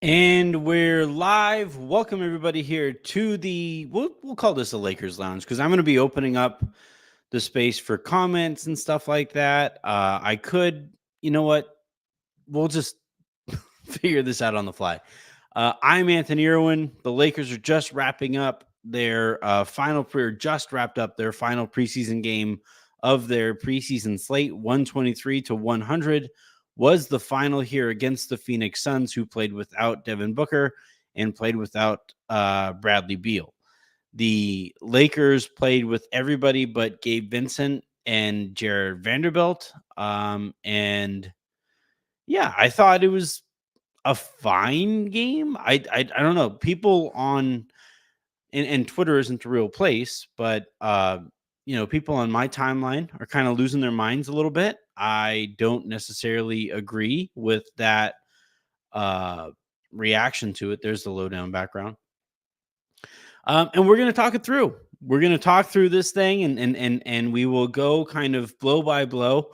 And we're live. Welcome everybody here to the we'll call this a Lakers Lounge because I'm going to be opening up the space for comments and stuff like that. I could, you know what? We'll just figure this out on the fly. I'm Anthony Irwin. The Lakers are just wrapping up their just wrapped up their final preseason game of their preseason slate. 123 to 100 was the final here against the Phoenix Suns, who played without Devin Booker and played without Bradley Beal. The Lakers played with everybody but Gabe Vincent and Jared Vanderbilt. And yeah, I thought it was a fine game. I don't know. People on and Twitter isn't a real place, but people on my timeline are kind of losing their minds a little bit. I don't necessarily agree with that uh reaction to it. There's the lowdown background. And we're gonna talk it through. We're gonna talk through this thing and we will go kind of blow by blow,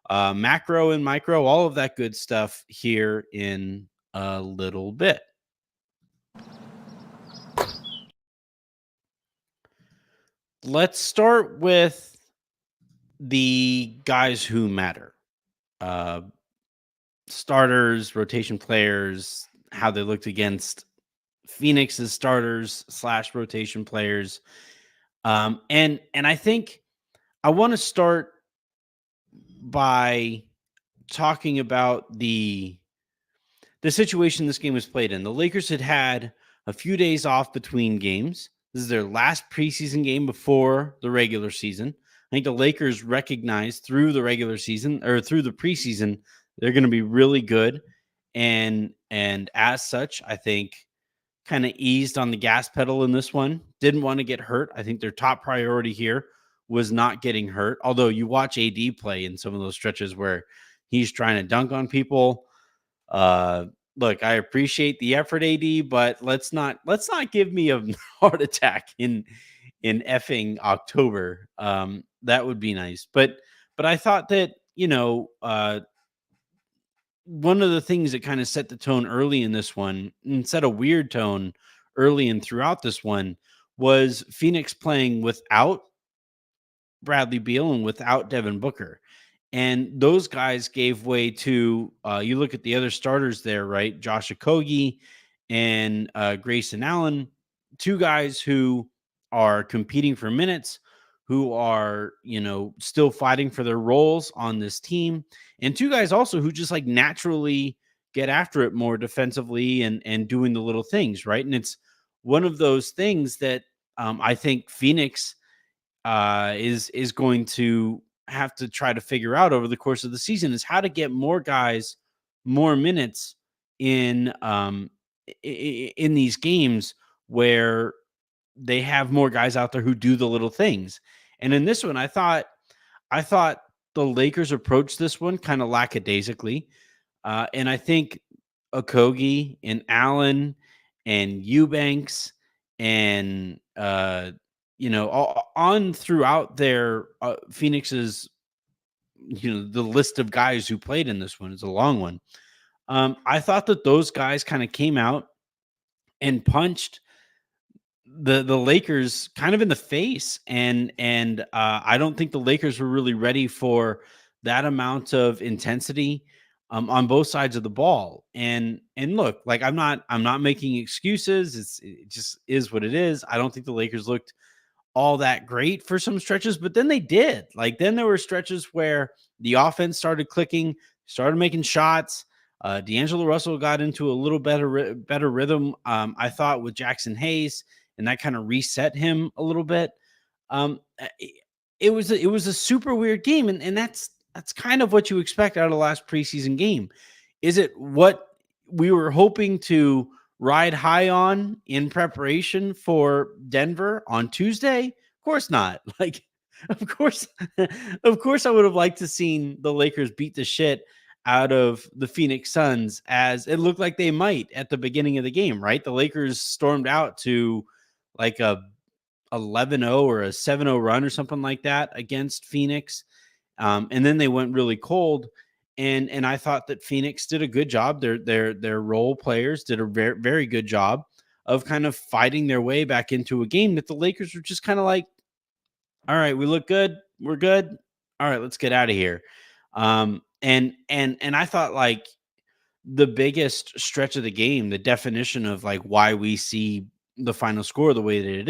macro and micro, all of that good stuff here in a little bit. Let's start with the guys who matter. Uh, Starters, rotation players, how they looked against Phoenix's starters / rotation players. And I think I want to start by talking about the situation this game was played in. The Lakers had a few days off between games. This is their last preseason game before the regular season. I think the Lakers recognized through the regular season or through the preseason they're going to be really good, and as such, I think kind of eased on the gas pedal in this one. Didn't want to get hurt. I think their top priority here was not getting hurt. Although you watch AD play in some of those stretches where he's trying to dunk on people. Look, I appreciate the effort, AD, but let's not give me a heart attack in effing October. That would be nice. But I thought that, one of the things that kind of set the tone early in this one and set a weird tone early and throughout this one was Phoenix playing without Bradley Beal and without Devin Booker. And those guys gave way to, you look at the other starters there, right? Josh Okogie and Grayson Allen, two guys who are competing for minutes, who are, still fighting for their roles on this team. And two guys also who just like naturally get after it more defensively and doing the little things, right? And it's one of those things that I think Phoenix is going to have to try to figure out over the course of the season is how to get more guys more minutes in in these games where they have more guys out there who do the little things. And in this one, I thought the Lakers approached this one kind of lackadaisically. And I think Okogie and Allen and Eubanks and on throughout their Phoenix's, the list of guys who played in this one is a long one. I thought that those guys kind of came out and punched the Lakers kind of in the face, and I don't think the Lakers were really ready for that amount of intensity on both sides of the ball. And look, like I'm not making excuses. It just is what it is. I don't think the Lakers looked all that great for some stretches, but then they did. Like then there were stretches where the offense started clicking, started making shots. D'Angelo Russell got into a little better rhythm, I thought, with Jackson Hayes, and that kind of reset him a little bit. It was a super weird game, and that's kind of what you expect out of the last preseason game. Is it what we were hoping to ride high on in preparation for Denver on Tuesday? Of course not. Like, of course, I would have liked to seen the Lakers beat the shit out of the Phoenix Suns, as it looked like they might at the beginning of the game, right? The Lakers stormed out to like a 11-0 or a 7-0 run or something like that against Phoenix. And then they went really cold. and I thought that Phoenix did a good job. Their role players did a very very good job of kind of fighting their way back into a game that the Lakers were just kind of like, all right, we look good, we're good. All right, let's get out of here. And I thought like the biggest stretch of the game, the definition of like why we see the final score the way that it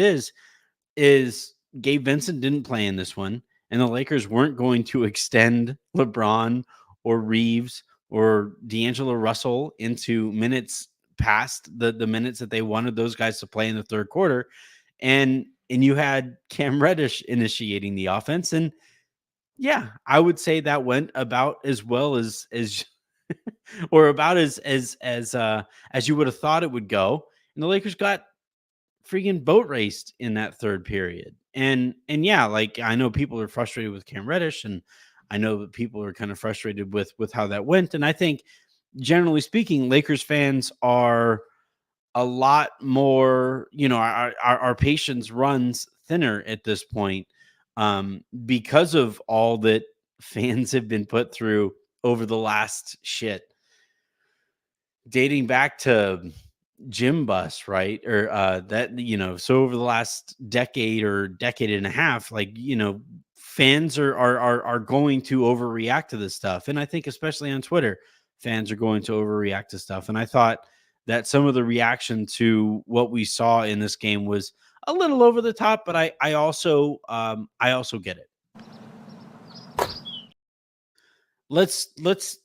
is Gabe Vincent didn't play in this one, and the Lakers weren't going to extend LeBron or Reeves or D'Angelo Russell into minutes past the minutes that they wanted those guys to play in the third quarter. And you had Cam Reddish initiating the offense. And yeah, I would say that went about as well as or about as you would have thought it would go. And the Lakers got freaking boat raced in that third period. And yeah, like I know people are frustrated with Cam Reddish, and I know that people are kind of frustrated with how that went. And I think generally speaking, Lakers fans are a lot more, our patience runs thinner at this point, because of all that fans have been put through over the last dating back to Gym Bus, right? Or that, so over the last decade or decade and a half, like, fans are going to overreact to this stuff. And I think especially on Twitter, fans are going to overreact to stuff. And I thought that some of the reaction to what we saw in this game was a little over the top, but I also get it. Let's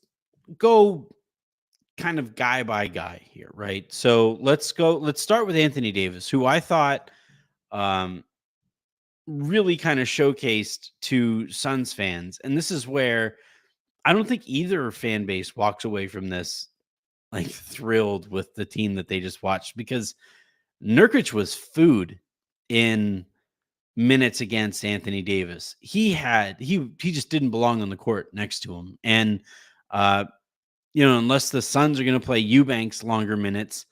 go kind of guy by guy here, right? So let's start with Anthony Davis, who I thought um really kind of showcased to Suns fans. And this is where I don't think either fan base walks away from this like thrilled with the team that they just watched, because Nurkic was food in minutes against Anthony Davis. He just didn't belong on the court next to him. And uh unless the Suns are going to play Eubanks longer minutes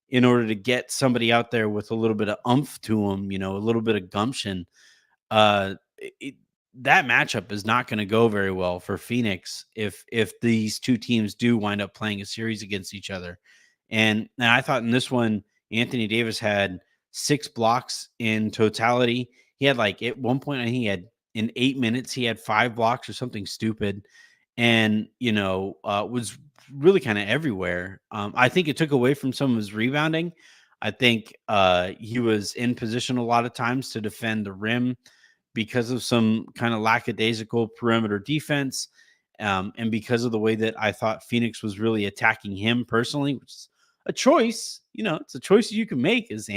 in order to get somebody out there with a little bit of oomph to them, a little bit of gumption, uh, it, that matchup is not going to go very well for Phoenix if these two teams do wind up playing a series against each other. And I thought in this one, Anthony Davis had 6 blocks in totality. He had like at one point, I think he had in 8 minutes, he had 5 blocks or something stupid, and was really kind of everywhere. I think it took away from some of his rebounding. I think he was in position a lot of times to defend the rim because of some kind of lackadaisical perimeter defense. And because of the way that I thought Phoenix was really attacking him personally, which is a choice, it's a choice you can make, is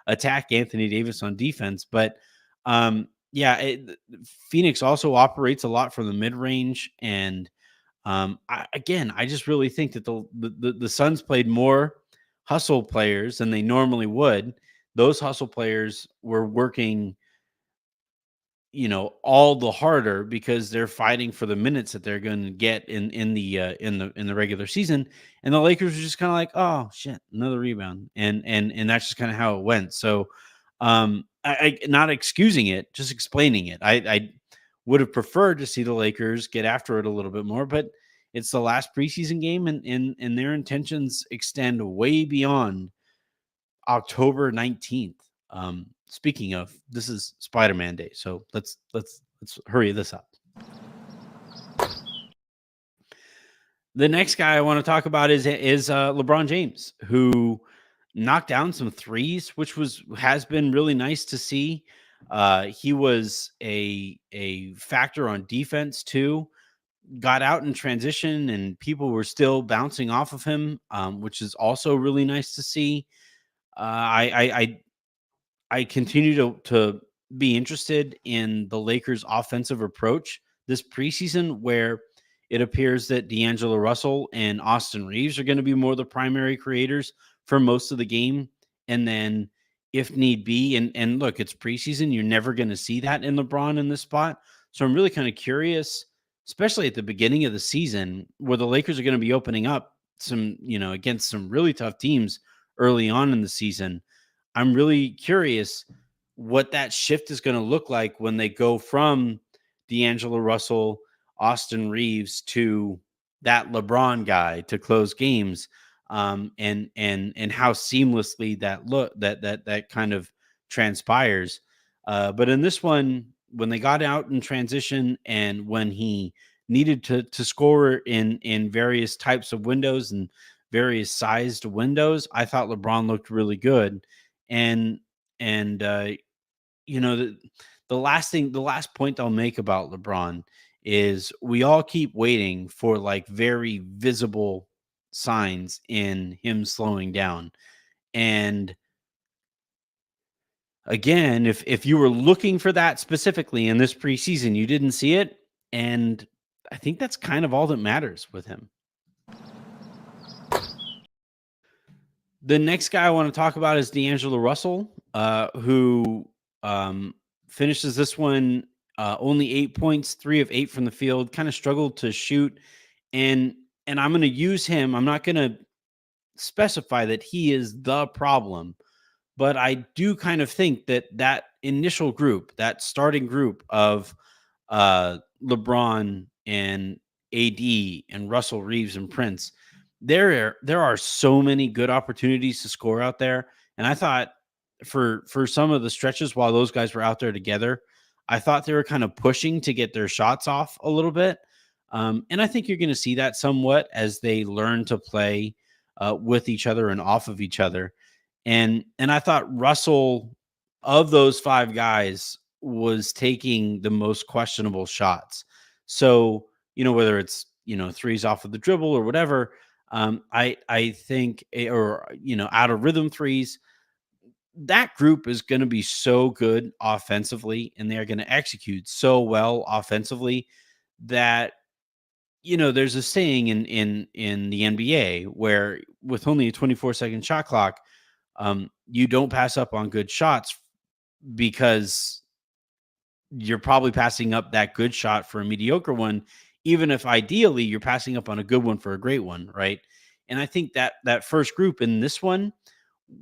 attack Anthony Davis on defense. But yeah, Phoenix also operates a lot from the mid range. And I just really think that the Suns played more hustle players than they normally would. Those hustle players were working all the harder because they're fighting for the minutes that they're going to get in the regular season. And the Lakers are just kind of like, oh shit, another rebound. And that's just kind of how it went. So I not excusing it, just explaining it. I would have preferred to see the Lakers get after it a little bit more, but it's the last preseason game, and their intentions extend way beyond October 19th. Speaking of, this is Spider-Man Day, so let's hurry this up. The next guy I want to talk about is LeBron James, who knocked down some threes, which has been really nice to see. He was a factor on defense too. Got out in transition, and people were still bouncing off of him, which is also really nice to see. I continue to be interested in the Lakers' offensive approach this preseason, where it appears that D'Angelo Russell and Austin Reeves are going to be more the primary creators for most of the game. And then if need be, and look, it's preseason, you're never going to see that in LeBron in this spot. So I'm really kind of curious, especially at the beginning of the season, where the Lakers are going to be opening up some, against some really tough teams early on in the season. I'm really curious what that shift is going to look like when they go from D'Angelo Russell, Austin Reeves to that LeBron guy to close games, and how seamlessly that kind of transpires. But in this one, when they got out in transition and when he needed to score in various types of windows and various sized windows, I thought LeBron looked really good. And and you know the last point I'll make about LeBron is we all keep waiting for like very visible signs in him slowing down. And again, if you were looking for that specifically in this preseason, you didn't see it. And I think that's kind of all that matters with him. The next guy I want to talk about is D'Angelo Russell, who finishes this one only 8 points, 3 of 8 from the field. Kind of struggled to shoot, and I'm going to use him. I'm not going to specify that he is the problem, but I do kind of think that that initial group, that starting group of LeBron and AD and Russell, Reeves and Prince, there are so many good opportunities to score out there. And I thought for some of the stretches while those guys were out there together, I thought they were kind of pushing to get their shots off a little bit. And I think you're going to see that somewhat as they learn to play with each other and off of each other. And I thought Russell, of those five guys, was taking the most questionable shots. So, whether it's, threes off of the dribble or whatever, I think, or, out of rhythm threes, that group is going to be so good offensively and they're going to execute so well offensively that, there's a saying in the NBA where with only a 24-second shot clock, you don't pass up on good shots because you're probably passing up that good shot for a mediocre one, even if ideally you're passing up on a good one for a great one, right? And I think that first group in this one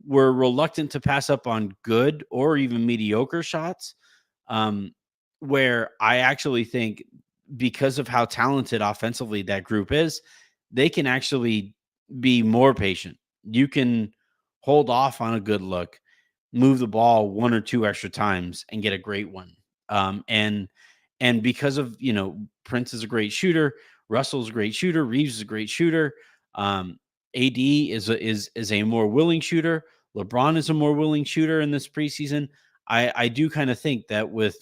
were reluctant to pass up on good or even mediocre shots, um, where I actually think because of how talented offensively that group is, they can actually be more patient. You can hold off on a good look, move the ball one or two extra times and get a great one. And because of, Prince is a great shooter, Russell's a great shooter, Reeves is a great shooter. AD is a more willing shooter. LeBron is a more willing shooter in this preseason. I do kind of think that with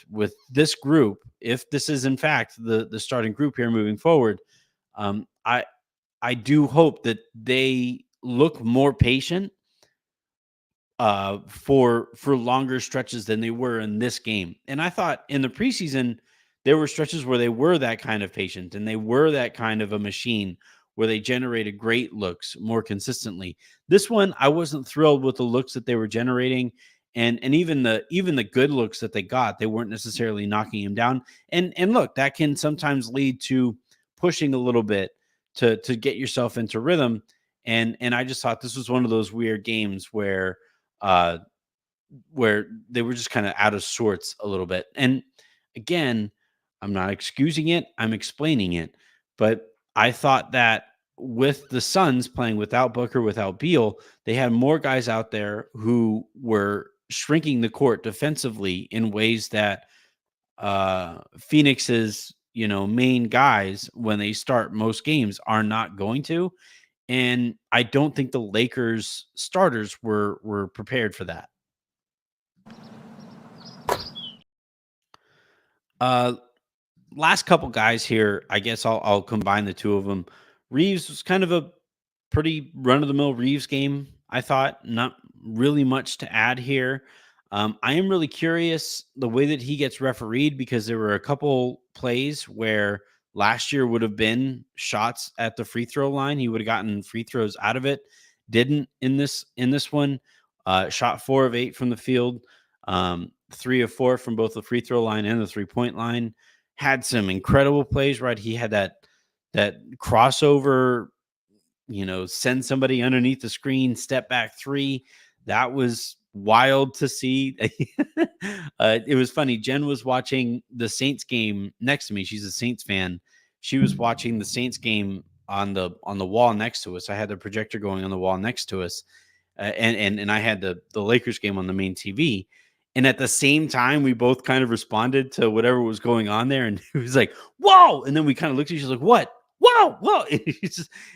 this group, if this is in fact the starting group here moving forward, um, I I do hope that they look more patient for longer stretches than they were in this game. And I thought in the preseason there were stretches where they were that kind of patient and they were that kind of a machine where they generated great looks more consistently. This one I wasn't thrilled with the looks that they were generating, and even the good looks that they got, they weren't necessarily knocking him down. And look, that can sometimes lead to pushing a little bit to get yourself into rhythm. And I just thought this was one of those weird games uh, where they were just kind of out of sorts a little bit. And again, I'm not excusing it, I'm explaining it. But I thought that with the Suns playing without Booker, without Beal, they had more guys out there who were shrinking the court defensively in ways that Phoenix's, main guys when they start most games are not going to. And I don't think the Lakers starters were prepared for that. Uh, Last couple guys here, I guess I'll combine the two of them. Reeves was kind of a pretty run of the mill Reeves game. I thought not really much to add here. I am really curious the way that he gets refereed because there were a couple plays where last year would have been shots at the free throw line. He would have gotten free throws out of it. Didn't in this one. Shot 4 of 8 from the field. 3 of 4 from both the free throw line and the 3-point line. Had some incredible plays, right? He had that crossover, send somebody underneath the screen, step back three. That was wild to see. It was funny. Jen was watching the Saints game next to me. She's a Saints fan. She was watching the Saints game on the wall next to us. I had the projector going on the wall next to us, and I had the Lakers game on the main TV. And at the same time, we both kind of responded to whatever was going on there. And he was like, "Whoa!" And then we kind of looked at each other like, "What? Whoa, whoa!"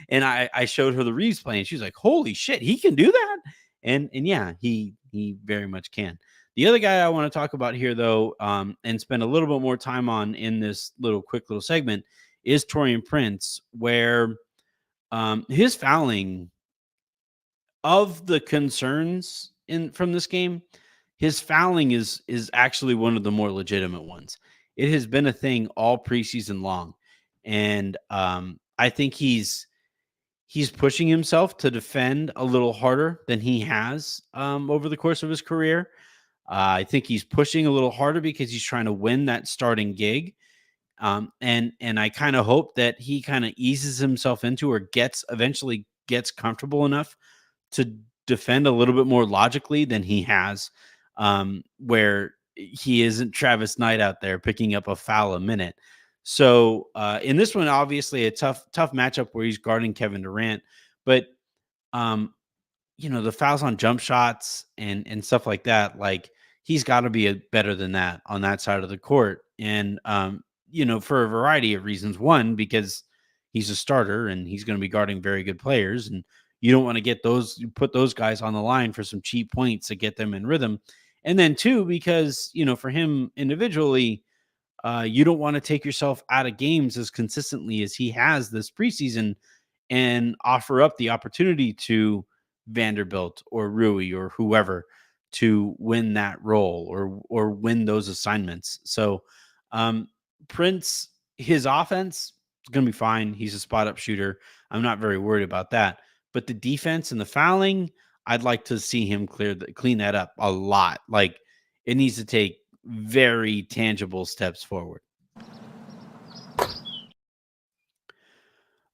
And I showed her the Reeves play, and she's like, "Holy shit, he can do that!" And yeah, he very much can. The other guy I want to talk about here, though, and spend a little bit more time on in this quick little segment, is Torian Prince, where his fouling, of the concerns in from this game, his fouling is actually one of the more legitimate ones. It has been a thing all preseason long, and I think he's pushing himself to defend a little harder than he has over the course of his career. I think he's pushing a little harder because he's trying to win that starting gig. And I kind of hope that he kind of eases himself into, or eventually gets comfortable enough to defend a little bit more logically than he has, where he isn't Travis Knight out there picking up a foul a minute. So in this one, obviously a tough matchup where he's guarding Kevin Durant, but um, the fouls on jump shots and stuff like that, like, he's got to be better than that on that side of the court. And for a variety of reasons. One, because he's a starter and he's going to be guarding very good players, and you don't want to put those guys on the line for some cheap points to get them in rhythm. And then two, because for him individually, you don't want to take yourself out of games as consistently as he has this preseason and offer up the opportunity to Vanderbilt or Rui or whoever to win that role or win those assignments. So Prince, his offense is going to be fine. He's a spot up shooter. I'm not very worried about that. But the defense and the fouling, I'd like to see him clean that up a lot. Like, it needs to take very tangible steps forward.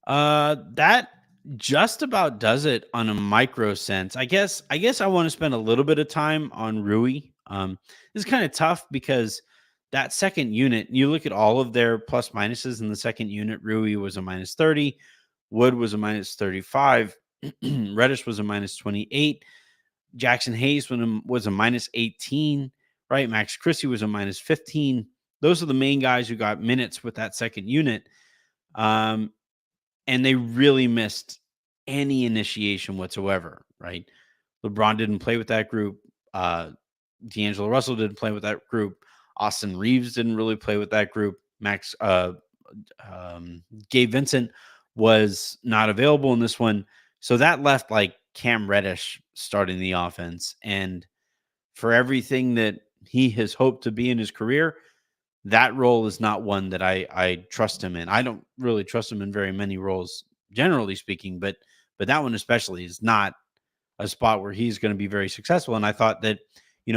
That just about does it on a micro sense. I guess I want to spend a little bit of time on Rui. This is kind of tough because that second unit, you look at all of their plus minuses in the second unit. Rui was a minus 30, Wood was a minus 35, Reddish was a minus 28, Jackson Hayes was a minus 18, right? Max Christie was a minus 15. Those are the main guys who got minutes with that second unit. And they really missed any initiation whatsoever, right? LeBron didn't play with that group. D'Angelo Russell didn't play with that group. Austin Reeves didn't really play with that group. Gabe Vincent was not available in this one. So that left like Cam Reddish starting the offense. And for everything that he has hoped to be in his career, that role is not one that I trust him in. I don't really trust him in very many roles, generally speaking, but that one especially is not a spot where he's going to be very successful. And I thought that,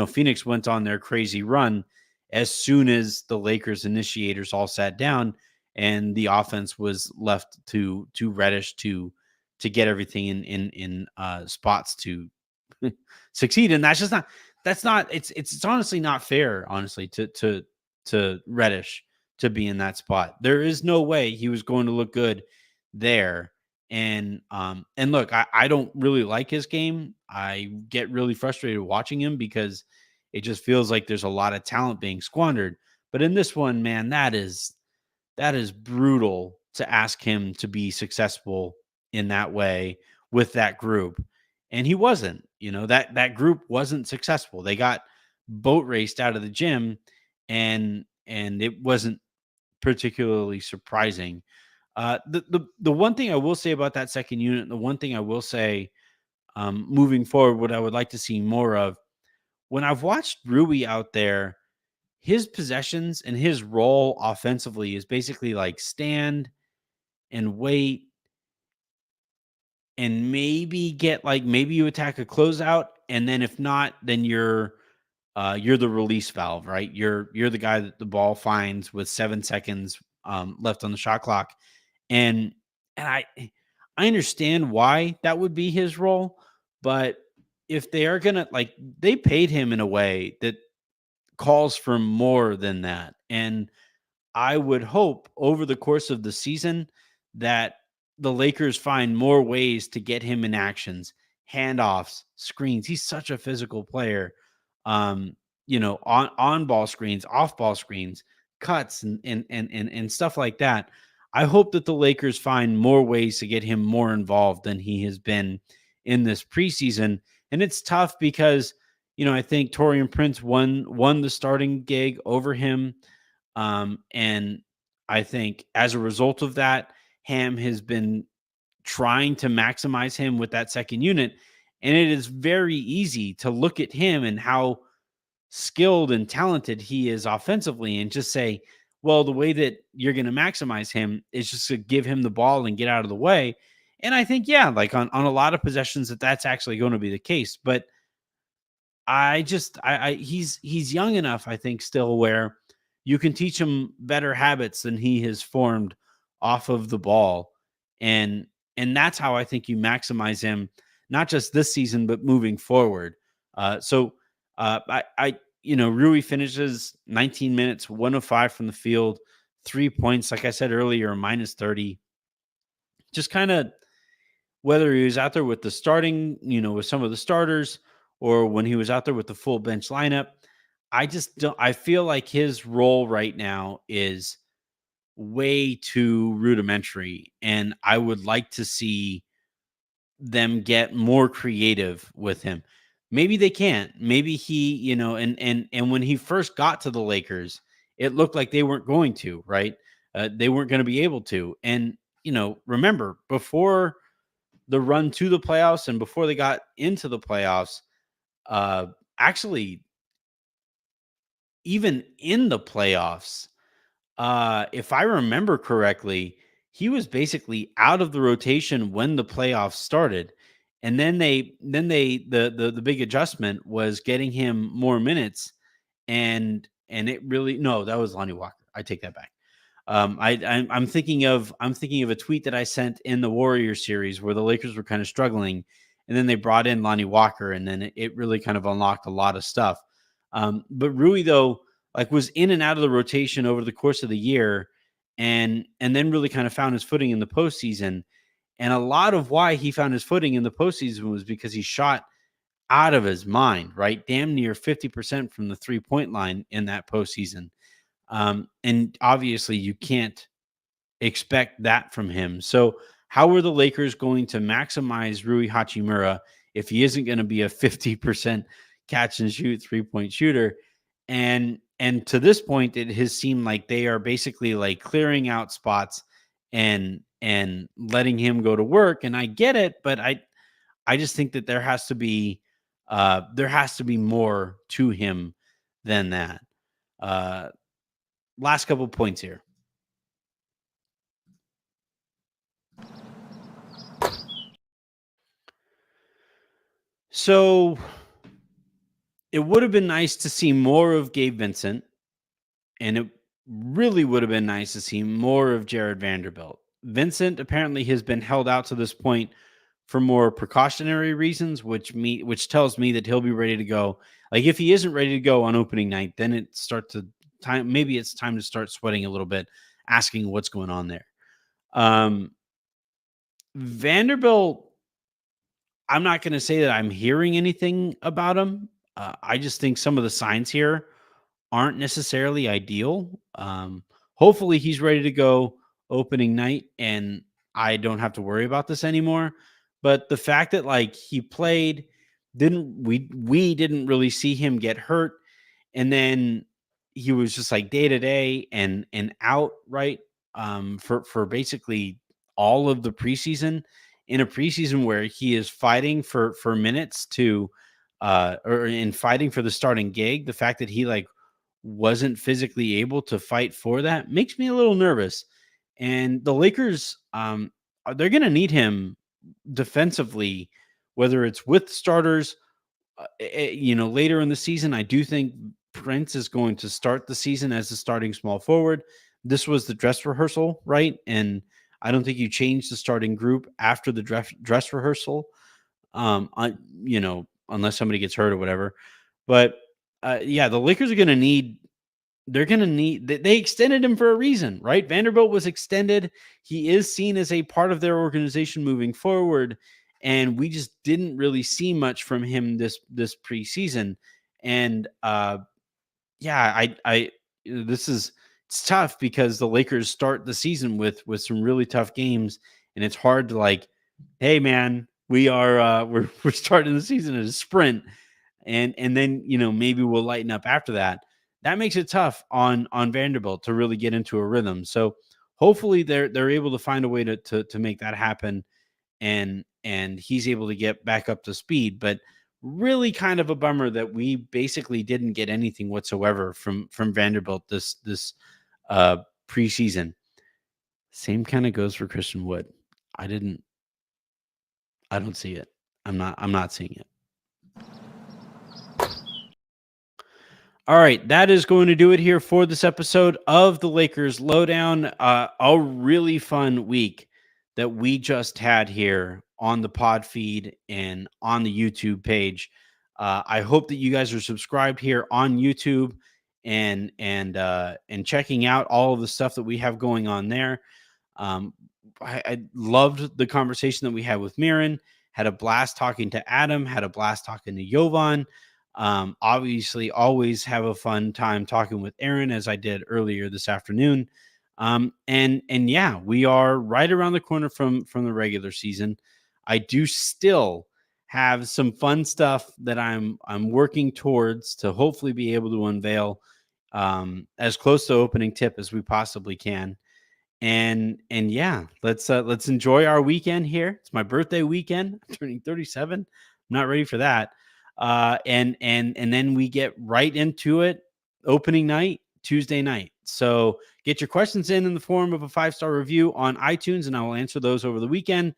Phoenix went on their crazy run as soon as the Lakers initiators all sat down and the offense was left to Reddish to get everything in spots to succeed. And it's honestly not fair, honestly, to Reddish to be in that spot. There is no way he was going to look good there. And look, I don't really like his game. I get really frustrated watching him because it just feels like there's a lot of talent being squandered. But in this one, man, that is brutal to ask him to be successful in that way with that group. And he wasn't. That group wasn't successful. They got boat raced out of the gym, and it wasn't particularly surprising. The one thing I will say about that second unit, the one thing I will say moving forward, what I would like to see more of, when I've watched Rui out there, his possessions and his role offensively is basically like stand and wait and maybe maybe you attack a closeout, and then if not, then you're the release valve, right? You're the guy that the ball finds with 7 seconds left on the shot clock. And I understand why that would be his role, but if they are gonna, they paid him in a way that calls for more than that. And I would hope over the course of the season that the Lakers find more ways to get him in actions, handoffs, screens. He's such a physical player. Um, on ball screens, off ball screens, cuts and stuff like that. I hope that the Lakers find more ways to get him more involved than he has been in this preseason. And it's tough because, I think Torian Prince won the starting gig over him. And I think as a result of that, Ham has been trying to maximize him with that second unit. And it is very easy to look at him and how skilled and talented he is offensively and just say, well, the way that you're going to maximize him is just to give him the ball and get out of the way. And I think, yeah, like on a lot of possessions that's actually going to be the case. But he's young enough, I think, still where you can teach him better habits than he has formed off of the ball. And that's how I think you maximize him, not just this season, but moving forward. Rui finishes 19 minutes, 105 from the field, 3 points, like I said earlier, minus 30. Just kind of whether he was out there with the starting, with some of the starters, or when he was out there with the full bench lineup. I just don't, I feel like his role right now is way too rudimentary. And I would like to see them get more creative with him. Maybe they can't. Maybe he, and when he first got to the Lakers, it looked like they weren't going to, right? They weren't going to be able to. And, remember, before the run to the playoffs and before they got into the playoffs, uh, actually, even in the playoffs, if I remember correctly, he was basically out of the rotation when the playoffs started. And then the big adjustment was getting him more minutes. And it really, no, that was Lonnie Walker. I take that back. I'm thinking of a tweet that I sent in the Warriors series where the Lakers were kind of struggling, and then they brought in Lonnie Walker, and then it really kind of unlocked a lot of stuff. But Rui, though, like, was in and out of the rotation over the course of the year, and then really kind of found his footing in the postseason. And a lot of why he found his footing in the postseason was because he shot out of his mind, right? Damn near 50% from the 3-point line in that postseason. And obviously, you can't expect that from him. So, how are the Lakers going to maximize Rui Hachimura if he isn't going to be a 50% catch and shoot 3-point shooter? And to this point, it has seemed like they are basically like clearing out spots and letting him go to work. And I get it, but I just think that there has to be more to him than that. Uh, Last couple points here. So it would have been nice to see more of Gabe Vincent, and it really would have been nice to see more of Jared Vanderbilt. Vincent apparently has been held out to this point for more precautionary reasons, which tells me that he'll be ready to go. Like, if he isn't ready to go on opening night, then maybe it's time to start sweating a little bit, asking what's going on there. Vanderbilt, I'm not going to say that I'm hearing anything about him. I just think some of the signs here aren't necessarily ideal. Hopefully he's ready to go opening night and I don't have to worry about this anymore. But the fact that, like, he played, we didn't really see him get hurt, and then he was just like day to day and out, right, for basically all of the preseason, in a preseason where he is fighting for minutes to or in fighting for the starting gig. The fact that he, like, wasn't physically able to fight for that makes me a little nervous. And the Lakers, they're going to need him defensively, whether it's with starters, later in the season. I do think Prince is going to start the season as the starting small forward. This was the dress rehearsal, right? And I don't think you change the starting group after the dress rehearsal, unless somebody gets hurt or whatever. But yeah, the Lakers are going to need they're going to need, they extended him for a reason, right? Vanderbilt was extended. He is seen as a part of their organization moving forward. And we just didn't really see much from him this preseason. And yeah, this is, it's tough because the Lakers start the season with some really tough games, and it's hard to like, hey man, we are we're starting the season as a sprint, and then maybe we'll lighten up after that. That makes it tough on Vanderbilt to really get into a rhythm. So hopefully they're able to find a way to make that happen, and he's able to get back up to speed. But really kind of a bummer that we basically didn't get anything whatsoever from Vanderbilt this uh preseason. Same kind of goes for Christian Wood. I didn't I don't see it. I'm not seeing it. All right, that is going to do it here for this episode of the Lakers Lowdown. A really fun week that we just had here on the pod feed and on the YouTube page. I hope that you guys are subscribed here on YouTube and checking out all of the stuff that we have going on there. Um, I loved the conversation that we had with Mirren. Had a blast talking to Adam. Had a blast talking to Jovan. Obviously, always have a fun time talking with Aaron, as I did earlier this afternoon. And yeah, we are right around the corner from the regular season. I do still have some fun stuff that I'm working towards to hopefully be able to unveil as close to opening tip as we possibly can. And yeah, let's enjoy our weekend here. It's my birthday weekend. I'm turning 37. I'm not ready for that. And then we get right into it. Opening night, Tuesday night. So get your questions in the form of a 5-star review on iTunes, and I will answer those over the weekend.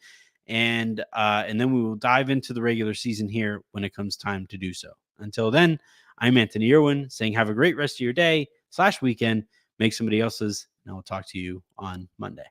And then we will dive into the regular season here when it comes time to do so. Until then, I'm Anthony Irwin saying have a great rest of your day/weekend. Make somebody else's, and I will talk to you on Monday.